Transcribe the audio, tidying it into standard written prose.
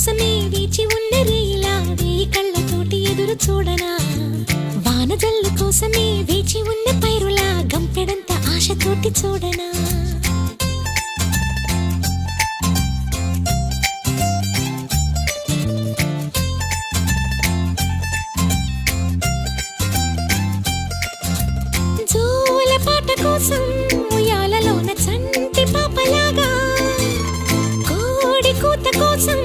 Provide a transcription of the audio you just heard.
కోసమే వేచి ఉన్న రేలా వేయి కళ్ళతోటి ఎదురు చూడనా వానజల్లు కోసమే వేచి ఉన్న పైరులా గంపెడంత ఆశతోటి చూడనా జోల పాట కోసం ఉయ్యాలలోన చంటి పాపలాగా కోడి కూత కోసం